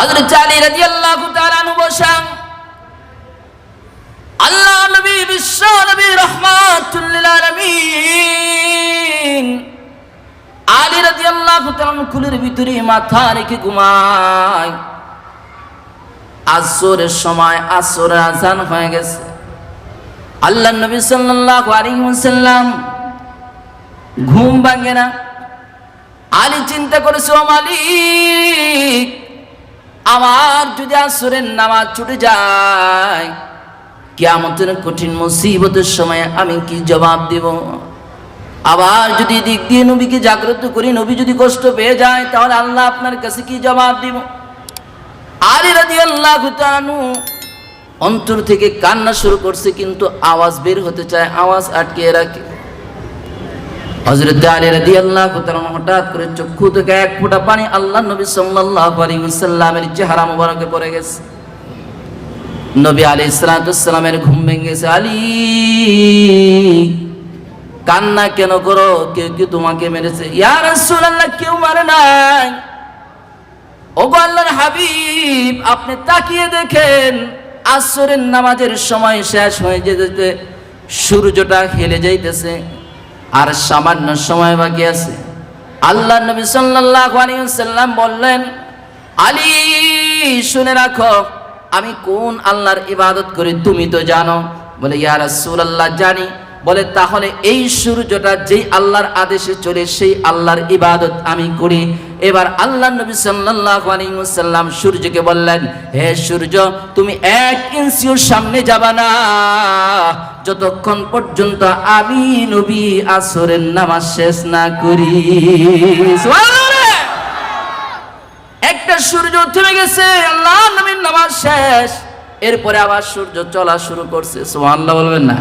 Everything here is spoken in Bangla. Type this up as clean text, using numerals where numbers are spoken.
হযরত আলী রাদিয়াল্লাহু তাআলা আনহু বসা, আল্লাহ নবী বিশ্ব নবী রাহমাতুল লিল আলামিন আলী রাদিয়াল্লাহু তাআলা কুলের ভিতরে মাথা রেখে ঘুমায়। আসরের সময় আসরের আযান হয়ে গেছে। আল্লাহ নবী সাল্লাল্লাহু আলাইহি ওয়াসাল্লাম ঘুম ভাঙে না। আলী চিন্তা করেছে, ও মালিক, আমার যদি আসরের নামাজ ছুটে যায়, কিয়ামতের কঠিন মুসিবতের সময় আমি কি জবাব দেব? আবার যদি দিক দিয়ে নবীকে জাগ্রত করি, নবী যদি কষ্ট পেয়ে যায়, তাহলে আল্লাহ আপনার কাছে কি জবাব দিব? আলী রাদিয়াল্লাহু তাআলা অন্তর থেকে কান্না শুরু করছে, কিন্তু আওয়াজ বের হতে চায়, আওয়াজ আটকে রাখে। হযরত আলী রাদিয়াল্লাহু তাআলা হঠাৎ করে চক্ষু থেকে এক ফোঁটা পানি আল্লাহ নবী সাল্লাল্লাহু আলাইহি ওয়াসাল্লামের চেহারা মোবারকে পড়ে গেছে। নবী আলাইহিস সালাতু ওয়াসসালামের ঘুম ভেঙে গেছে। আলী, কান্না কেন করো? কেউ কি তোমাকে মেরেছে? ইয়া রাসূলুল্লাহ, কেউ মারে নাই। ওগো আল্লাহর হাবিব, আপনি তাকিয়ে দেখেন, আসরের নামাজের সময় শেষ হয়ে যেতে সূর্যটা হেলে যাইতেছে, আর সামান্য সময় বাকি আছে। আল্লাহ নবী সাল্লাল্লাহু আলাইহি ওয়াসাল্লাম বললেন, আলী শুনে রাখো, আমি কোন আল্লাহর ইবাদত করি তুমি তো জানো। বলে, ইয়া রাসূলুল্লাহ, জানি। বলে, তাহলে এই সূর্যটা যেই আল্লাহর আদেশে চলে, সেই আল্লাহর ইবাদত আমি করি। এবার আল্লাহ নবী সাল্লাল্লাহু আলাইহি ওয়াসাল্লাম সূর্যকে বললেন, হে সূর্য, তুমি 1 ইঞ্চিও সামনে যাবা না যতক্ষণ পর্যন্ত আমি নবী আসরের নামাজ শেষ না করি। সুবহানাল্লাহ! একটা সূর্য থেমে গেছে, আল্লাহ নবীর নামাজ শেষ, এরপরে আবার সূর্য চলা শুরু করছে। সুবহানাল্লাহ বলবেন না?